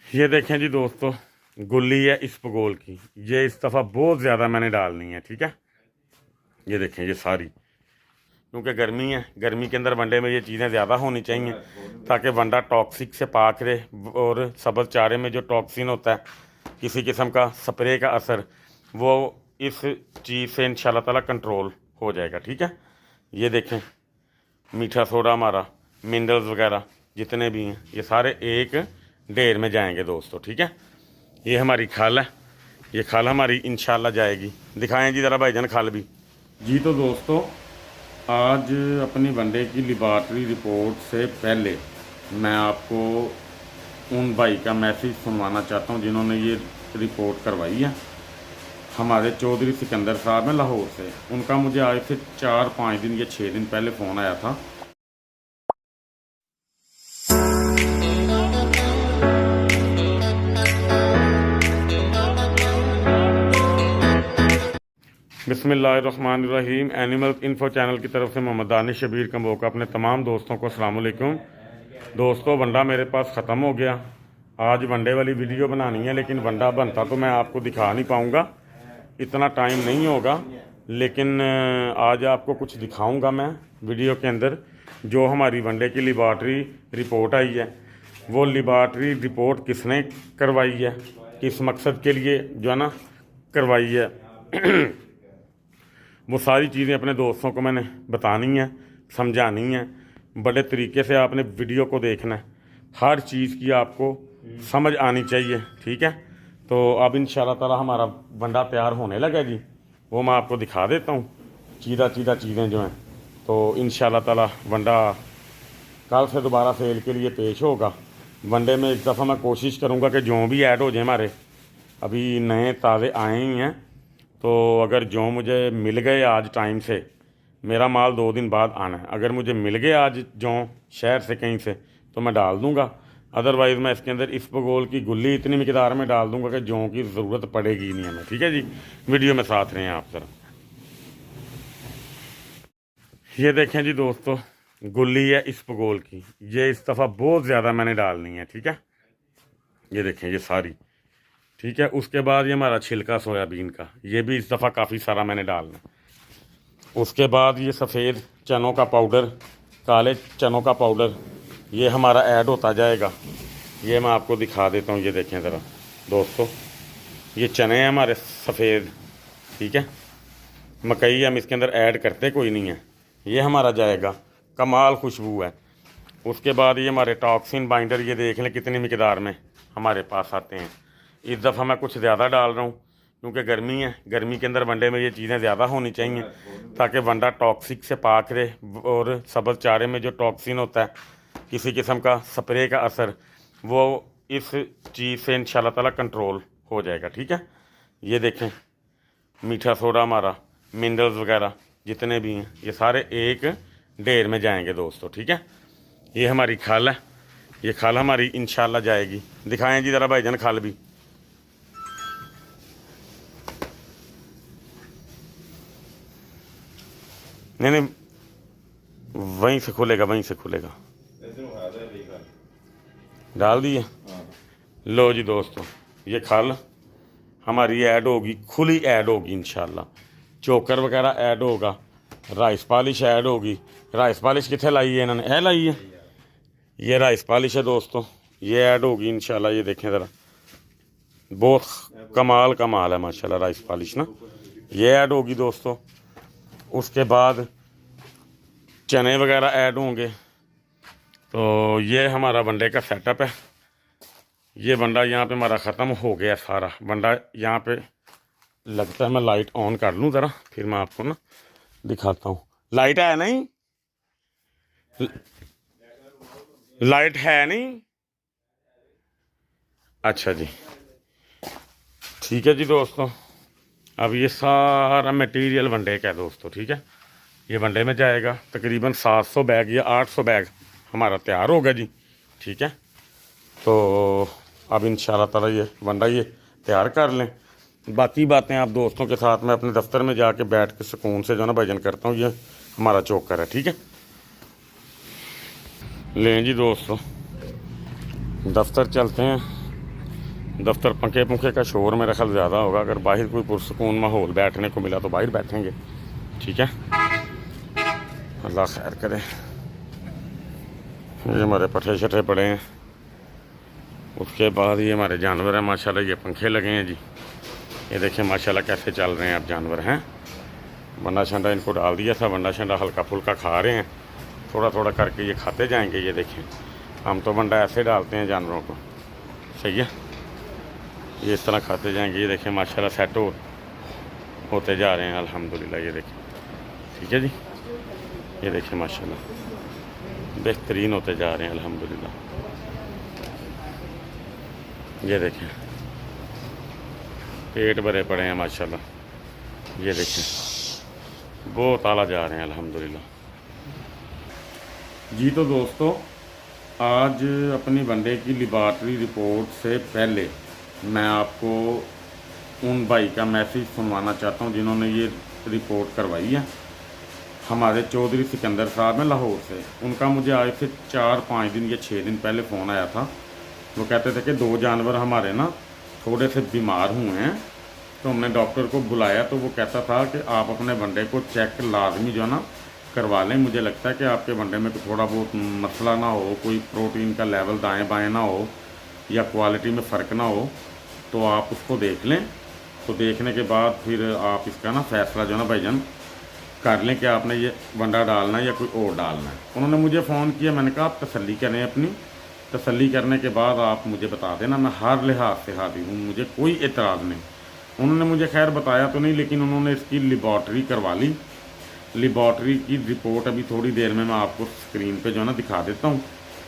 ये देखें जी दोस्तों, गुल्ली है इसबगोल की। ये इस दफ़ा बहुत ज़्यादा मैंने डालनी है, ठीक है। ये देखें ये सारी, क्योंकि गर्मी है, गर्मी के अंदर वनडे में ये चीज़ें ज़्यादा होनी चाहिए ताकि वंडा टॉक्सिक से पाक रहे और सब्ज़ चारे में जो टॉक्सिन होता है, किसी किस्म का स्प्रे का असर, वो इस चीज़ से इंशाल्लाह ताला कंट्रोल हो जाएगा, ठीक है। ये देखें मीठा सोडा हमारा, मिनरल्स वगैरह जितने भी हैं ये सारे एक ढेर में जाएंगे दोस्तों, ठीक है। ये हमारी खाल है, ये खाल हमारी इंशाल्लाह जाएगी। दिखाएं जी ज़रा भाईजान खाल भी। जी तो दोस्तों, आज अपनी वनडे की लेबॉर्ट्री रिपोर्ट से पहले मैं आपको उन भाई का मैसेज सुनवाना चाहता हूं जिन्होंने ये रिपोर्ट करवाई है। हमारे चौधरी सिकंदर साहब हैं लाहौर से। उनका मुझे आज से 4-5 दिन या 6 दिन पहले फ़ोन आया था। बिस्मिल्लाहिर्रहमानिर्रहीम। एनिमल इन्फो चैनल की तरफ से मोहम्मद दानिश शबीर कंबोका अपने तमाम दोस्तों को अस्सलाम वालेकुम। दोस्तों, वंडा मेरे पास ख़त्म हो गया। आज वनडे वाली वीडियो बनानी है, लेकिन वंडा बनता तो मैं आपको दिखा नहीं पाऊँगा, इतना टाइम नहीं होगा। लेकिन आज आपको कुछ दिखाऊँगा मैं वीडियो के अंदर। जो हमारी वनडे की लेबॉर्ट्री रिपोर्ट आई है, वो लेबॉर्ट्री रिपोर्ट किसने करवाई है, किस मकसद के लिए जो है ना करवाई है वो सारी चीज़ें अपने दोस्तों को मैंने बतानी है, समझानी है। बड़े तरीके से आपने वीडियो को देखना है, हर चीज़ की आपको समझ आनी चाहिए, ठीक है। तो अब इंशाल्लाह ताला हमारा वंडा तैयार होने लगा जी, वो मैं आपको दिखा देता हूँ चीज़ा चीज़ें जो हैं। तो इंशाल्लाह ताला वंडा कल से दोबारा सेल के लिए पेश होगा। वनडे में एक दफ़ा मैं कोशिश करूँगा कि जो भी ऐड हो जाए, हमारे अभी नए ताज़े आए ही हैं, तो अगर जो मुझे मिल गए आज टाइम से, मेरा माल 2 दिन बाद आना है। अगर मुझे मिल गए आज जो शहर से कहीं से, तो मैं डाल दूंगा। अदरवाइज़ मैं इसके अंदर इसबगोल की गुल्ली इतनी मिकदार में डाल दूंगा कि जो की ज़रूरत पड़ेगी नहीं हमें, ठीक है जी। वीडियो में साथ रहें आप ज़रा। ये देखें जी दोस्तों, गुल्ली है इसबगोल की। ये इस दफ़ा बहुत ज़्यादा मैंने डालनी है, ठीक है। ये देखें ये सारी, ठीक है। उसके बाद ये हमारा छिलका सोयाबीन का, ये भी इस दफ़ा काफ़ी सारा मैंने डालना। उसके बाद ये सफ़ेद चनों का पाउडर, काले चनों का पाउडर, ये हमारा ऐड होता जाएगा। ये मैं आपको दिखा देता हूँ। ये देखें ज़रा दोस्तों, ये चने हैं हमारे सफ़ेद, ठीक है। मकई हम इसके अंदर ऐड करते कोई नहीं है। ये हमारा जाएगा, कमाल खुशबू है। उसके बाद ये हमारे टॉक्सिन बाइंडर, ये देख लें कितनी मिकदार में हमारे पास आते हैं। इस दफ़ा मैं कुछ ज़्यादा डाल रहा हूँ क्योंकि गर्मी है, गर्मी के अंदर वनडे में ये चीज़ें ज़्यादा होनी चाहिए ताकि वंडा टॉक्सिक से पाक रहे और सब्ज़ चारे में जो टॉक्सिन होता है, किसी किस्म का स्प्रे का असर, वो इस चीज़ से इंशाल्लाह ताला कंट्रोल हो जाएगा, ठीक है। ये देखें मीठा सोडा हमारा, मिनरल्स वगैरह जितने भी हैं ये सारे एक ढेर में जाएंगे दोस्तों, ठीक है। ये हमारी खाल है, ये खाल हमारी इंशाल्लाह जाएगी। दिखाएं जी ज़रा भाईजान खाल भी। नहीं, वहीं से खुलेगा, वहीं से खुलेगा। डाल दिए। लो जी दोस्तों, ये खाल हमारी ऐड होगी, खुली ऐड होगी इंशाल्लाह। चोकर वगैरह ऐड होगा, राइस पॉलिश ऐड होगी। राइस पॉलिश कितने लाई है इन्होंने, है लाई है, ये राइस पॉलिश है दोस्तों, ये ऐड होगी इंशाल्लाह। ये देखें ज़रा, बहुत कमाल है माशाल्लाह राइस पॉलिश ना, ये ऐड होगी दोस्तों। उसके बाद चने वगैरह ऐड होंगे। तो ये हमारा वनडे का सेटअप है। ये वनडा यहाँ पे हमारा ख़त्म हो गया सारा वनडा। यहाँ पे लगता है मैं लाइट ऑन कर लूँ ज़रा, फिर मैं आपको ना दिखाता हूँ। लाइट है नहीं, लाइट है नहीं, अच्छा जी, ठीक है जी दोस्तों। अब ये सारा मटेरियल वनडे का है दोस्तों, ठीक है। ये वनडे में जाएगा, तकरीबन 700 बैग या 800 बैग हमारा तैयार होगा जी, ठीक है। तो अब इंशाल्लाह ताला ये वनडा ये तैयार कर लें। बाकी बातें आप दोस्तों के साथ मैं अपने दफ्तर में जाके बैठ के सुकून से जो ना भजन करता हूँ। ये हमारा चोकर है, ठीक है। लें जी दोस्तों, दफ्तर चलते हैं। दफ्तर पंखे पंखे का शोर मेरा ख्याल ज़्यादा होगा। अगर बाहर कोई पुरसकून माहौल बैठने को मिला तो बाहर बैठेंगे, ठीक है। अल्लाह खैर करे। ये हमारे पट्ठे शट्ठे पड़े हैं। उसके बाद ये हमारे जानवर हैं माशाल्लाह। ये पंखे लगे हैं जी। ये देखें माशाल्लाह कैसे चल रहे हैं अब जानवर हैं। बंडा शंडा इनको डाल दिया था, बंडा शंडा हल्का फुल्का खा रहे हैं, थोड़ा थोड़ा करके ये खाते जाएंगे। ये देखें, हम तो बंडा ऐसे डालते हैं जानवरों को, सही है। ये इस तरह खाते जाएंगे। ये देखें माशाल्लाह सेट होते जा रहे हैं अल्हम्दुलिल्लाह। ये देखें, ठीक है जी। ये देखें माशाल्लाह बेहतरीन होते जा रहे हैं अल्हम्दुलिल्लाह। ये देखें पेट भरे पड़े हैं माशाल्लाह। ये देखें बहुत आला जा रहे हैं अल्हम्दुलिल्लाह जी। तो दोस्तों, आज अपनी वनडे की लेबॉर्ट्री रिपोर्ट से पहले मैं आपको उन भाई का मैसेज सुनवाना चाहता हूं जिन्होंने ये रिपोर्ट करवाई है। हमारे चौधरी सिकंदर साहब हैं लाहौर से। उनका मुझे आज से 4-5 दिन या 6 दिन पहले फ़ोन आया था। वो कहते थे कि 2 जानवर हमारे ना थोड़े से बीमार हुए हैं, तो हमने डॉक्टर को बुलाया। तो वो कहता था कि आप अपने वनडे को चेक लाजमी जो है ना करवा लें। मुझे लगता है कि आपके वनडे में थोड़ा बहुत मसला ना हो, कोई प्रोटीन का लेवल दाएँ बाएँ ना हो या क्वालिटी में फ़र्क ना हो, तो आप उसको देख लें। तो देखने के बाद फिर आप इसका ना फ़ैसला जो है ना भाईजान कर लें कि आपने ये वंडा डालना है या कोई और डालना है। उन्होंने मुझे फ़ोन किया, मैंने कहा आप तसल्ली करें, अपनी तसल्ली करने के बाद आप मुझे बता देना, मैं हर लिहाज से हाजिर हूँ, मुझे कोई एतराज़ नहीं। उन्होंने मुझे खैर बताया तो नहीं, लेकिन उन्होंने इसकी लेबॉर्ट्री करवा ली। लेबॉर्ट्री की रिपोर्ट अभी थोड़ी देर में मैं आपको स्क्रीन पे जो है ना दिखा देता हूँ।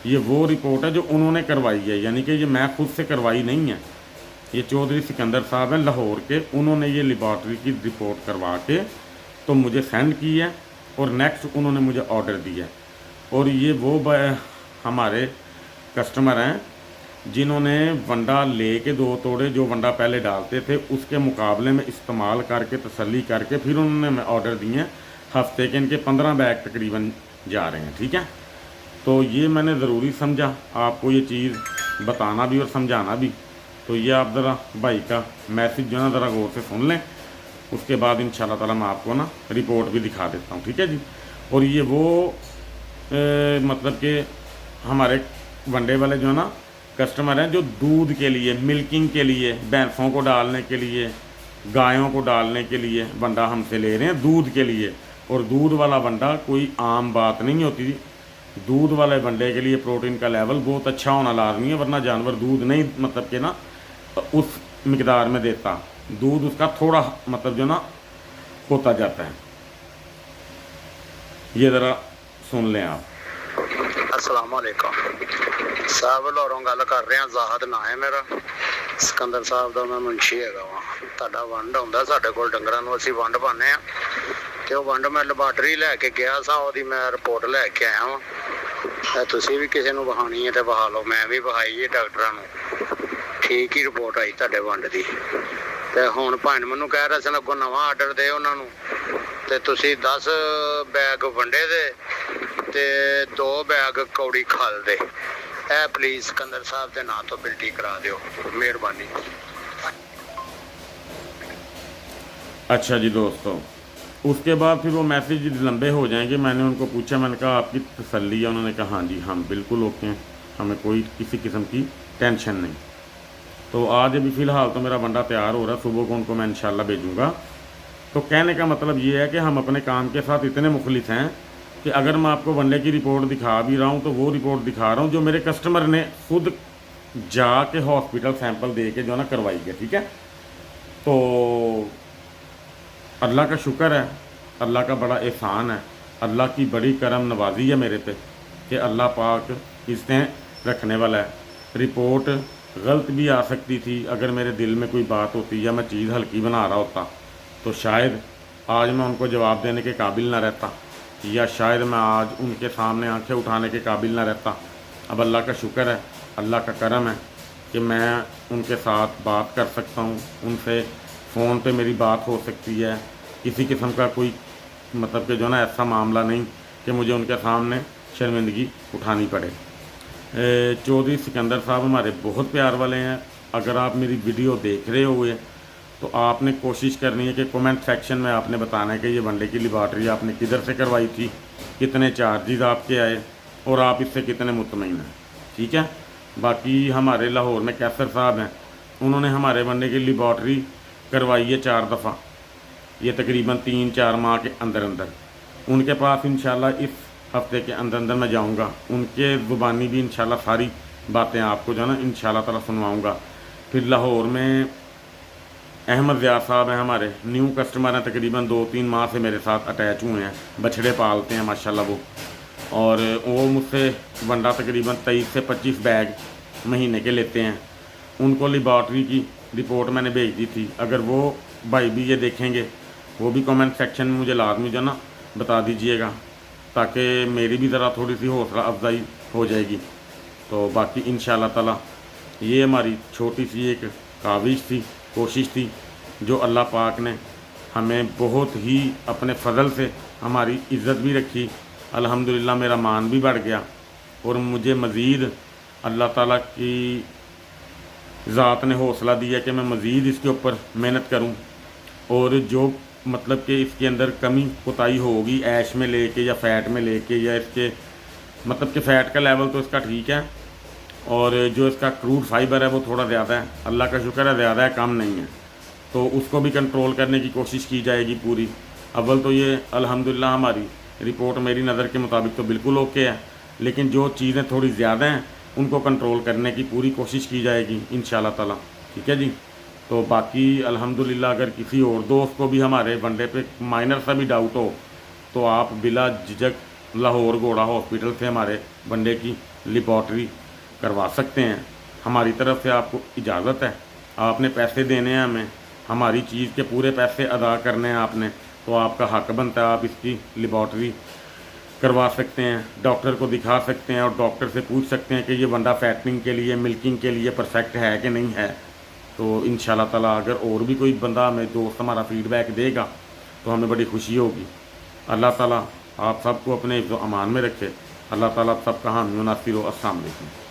ये वो रिपोर्ट है जो उन्होंने करवाई है, यानी कि ये मैं खुद से करवाई नहीं है। ये चौधरी सिकंदर साहब हैं लाहौर के, उन्होंने ये लेबॉर्ट्री की रिपोर्ट करवा के तो मुझे सेंड की है और नेक्स्ट उन्होंने मुझे ऑर्डर दिया है। और ये वो हमारे कस्टमर हैं जिन्होंने वंडा ले के 2 तोड़े जो वंडा पहले डालते थे उसके मुकाबले में इस्तेमाल करके तसल्ली करके फिर उन्होंने ऑर्डर दिए हैं। हफ्ते के इनके 15 बैग तकरीबन जा रहे हैं, ठीक है। तो ये मैंने ज़रूरी समझा आपको ये चीज़ बताना भी और समझाना भी। तो ये आप ज़रा भाई का मैसेज जो है ना ज़रा गौर से सुन लें, उसके बाद इंशाल्लाह ताला मैं आपको ना रिपोर्ट भी दिखा देता हूँ, ठीक है जी। और ये वो मतलब कि हमारे वनडे वाले जो है ना कस्टमर हैं जो दूध के लिए, मिल्किंग के लिए, भैंसों को डालने के लिए, गायों को डालने के लिए वंडा हमसे ले रहे हैं दूध के लिए। और दूध वाला वंडा कोई आम बात नहीं होती। दूध वाले वनडे के लिए प्रोटीन का लेवल बहुत अच्छा होना लाजमी है, वरना जानवर दूध नहीं मतलब कि ना उस मिकदार में देता, दूध उसका थोड़ा मतलब जो ना होता जाता है। ये ज़रा सुन लें आप। अस्सलाम वालेकुम साहब, लाहौरों गल कर रहे हैं। ज़ाहद ना है मेरा, सिकंदर साहब का मैं मुंशी है। ਤੁਹਾਡਾ ਵੰਡ ਆਉਂਦਾ ਸਾਡੇ ਕੋਲ ਡੰਗਰਾਂ ਨੂੰ, ਅਸੀਂ ਵੰਡ ਪਾਉਂਦੇ ਆ ਤੇ ਉਹ ਵੰਡ ਮੈਂ ਲੈਬਾਰਟਰੀ ਲੈ ਕੇ ਗਿਆ ਸਾਂ, ਉਹਦੀ ਮੈਂ ਰਿਪੋਰਟ ਲੈ ਕੇ ਆਇਆ ਵਾਂ। ਤੁਸੀਂ ਵੀ ਕਿਸੇ ਨੂੰ ਵਹਾਣੀ ਹੈ ਤੇ ਵਹਾ ਲਓ, ਮੈਂ ਵੀ ਵਹਾਈ ਹੈ ਡਾਕਟਰਾਂ ਨੂੰ, ਠੀਕ ਹੀ ਰਿਪੋਰਟ ਆਈ ਤੁਹਾਡੇ ਵੰਡ ਦੀ। ਤੇ ਹੁਣ ਭਾਣ ਮੈਨੂੰ ਕਹਿ ਰਿਹਾ ਸੀ ਅੱਗੋਂ ਨਵਾਂ ਆਰਡਰ ਦੇ ਉਹਨਾਂ ਨੂੰ, ਤੇ ਤੁਸੀਂ 10 ਬੈਗ ਵੰਡੇ ਦੇ ਤੇ 2 ਬੈਗ ਕੌੜੀ ਖਲ ਦੇ। ਇਹ ਪਲੀਜ਼ ਸਿਕੰਦਰ ਸਾਹਿਬ ਦੇ ਨਾਂ ਤੋਂ ਬਿਲਟੀ ਕਰਾ ਦਿਓ, ਮਿਹਰਬਾਨੀ। अच्छा जी दोस्तों, उसके बाद फिर वो मैसेज लंबे हो जाएंगे। मैंने उनको पूछा, मैंने कहा आपकी तसल्ली है? उन्होंने कहा हाँ जी हम बिल्कुल ओके हैं, हमें कोई किसी किस्म की टेंशन नहीं। तो आज अभी फ़िलहाल तो मेरा वंडा तैयार हो रहा है, सुबह को उनको मैं इंशाल्लाह भेजूँगा। तो कहने का मतलब ये है कि हम अपने काम के साथ इतने मुखलिस हैं कि अगर मैं आपको वनडे की रिपोर्ट दिखा भी रहा हूँ तो वो रिपोर्ट दिखा रहा हूँ जो मेरे कस्टमर ने खुद जाके हॉस्पिटल सैंपल दे के जो है ना करवाई है, ठीक है। तो अल्लाह का शुक्र है, अल्लाह का बड़ा एहसान है, अल्लाह की बड़ी करम नवाजी है मेरे पे कि अल्लाह पाक इसने रखने वाला है। रिपोर्ट गलत भी आ सकती थी, अगर मेरे दिल में कोई बात होती या मैं चीज़ हल्की बना रहा होता तो शायद आज मैं उनको जवाब देने के काबिल ना रहता, या शायद मैं आज उनके सामने आंखें उठाने के काबिल ना रहता। अब अल्लाह का शुक्र है, अल्लाह का करम है कि मैं उनके साथ बात कर सकता हूँ, उनसे फ़ोन पे मेरी बात हो सकती है। किसी किस्म का कोई मतलब कि जो ना ऐसा मामला नहीं कि मुझे उनके सामने शर्मिंदगी उठानी पड़े। चौधरी सिकंदर साहब हमारे बहुत प्यार वाले हैं, अगर आप मेरी वीडियो देख रहे हुए तो आपने कोशिश करनी है कि कमेंट सेक्शन में आपने बताना है कि ये वनडे की लेबॉर्ट्री आपने किधर से करवाई थी, कितने चार्जेस आपके आए और आप इससे कितने मुतमईन हैं। ठीक है। बाकी हमारे लाहौर में कैसर साहब हैं, उन्होंने हमारे वनडे की लेबॉर्ट्री करवाई है 4 दफ़ा, ये तकरीबन 3-4 माह के अंदर अंदर। उनके पास इंशाल्लाह इस हफ्ते के अंदर अंदर मैं जाऊंगा, उनके ज़ुबानी भी इंशाल्लाह सारी बातें आपको जो है ना इंशाल्लाह ताला सुनवाऊंगा। फिर लाहौर में अहमद ज़ियाद साहब हैं, हमारे न्यू कस्टमर हैं, तकरीबन 2-3 माह से मेरे साथ अटैच हुए हैं, बछड़े पालते हैं माशाल्लाह वो, और वो मुझसे वंडा तकरीबन 23 से 25 बैग महीने के लेते हैं। उनको लेबॉर्ट्री की रिपोर्ट मैंने भेज दी थी, अगर वो भाई भी ये देखेंगे वो भी कमेंट सेक्शन में मुझे लाजमी जो ना बता दीजिएगा, ताकि मेरी भी ज़रा थोड़ी सी हौसला अफजाई हो जाएगी। तो बाकी इंशाल्लाह ताला ये हमारी छोटी सी एक काविश थी, कोशिश थी, जो अल्लाह पाक ने हमें बहुत ही अपने फ़ज़ल से हमारी इज़्ज़त भी रखी। अल्हम्दुलिल्लाह मेरा मान भी बढ़ गया और मुझे मज़ीद अल्लाह ताला की ज़ात ने हौसला दिया कि मैं मज़ीद इसके ऊपर मेहनत करूं, और जो मतलब कि इसके अंदर कमी कोताही होगी ऐश में लेके या फ़ैट में लेके, या इसके मतलब कि फ़ैट का लेवल तो इसका ठीक है, और जो इसका क्रूड फाइबर है वो थोड़ा ज़्यादा है, अल्लाह का शुक्र है ज़्यादा है, कम नहीं है, तो उसको भी कंट्रोल करने की कोशिश की जाएगी पूरी। अव्वल तो ये अल्हम्दुलिल्लाह हमारी रिपोर्ट मेरी नज़र के मुताबिक तो बिल्कुल ओके है, लेकिन जो चीज़ें थोड़ी ज़्यादा हैं उनको कंट्रोल करने की पूरी कोशिश की जाएगी इंशाल्लाह ताला। ठीक है जी। तो बाकी अल्हम्दुलिल्लाह अगर किसी और दोस्त को भी हमारे वनडे पे माइनर सा भी डाउट हो तो आप बिला झिझक लाहौर घोड़ा हॉस्पिटल से हमारे वनडे की लेबॉर्ट्री करवा सकते हैं। हमारी तरफ से आपको इजाज़त है, आपने पैसे देने हैं हमें, हमारी चीज़ के पूरे पैसे अदा करने हैं आपने, तो आपका हक बनता है, आप इसकी लेबॉर्ट्री करवा सकते हैं, डॉक्टर को दिखा सकते हैं और डॉक्टर से पूछ सकते हैं कि ये वंडा फैटनिंग के लिए, मिल्किंग के लिए परफेक्ट है कि नहीं है। तो इंशाल्लाह ताला अगर और भी कोई बंदा हमें दोस्त हमारा फ़ीडबैक देगा तो हमें बड़ी खुशी होगी। अल्लाह ताला आप सबको अपने अमान में रखे, अल्लाह ताला सबका हामी नासिर हो। अस्सलाम वालेकुम।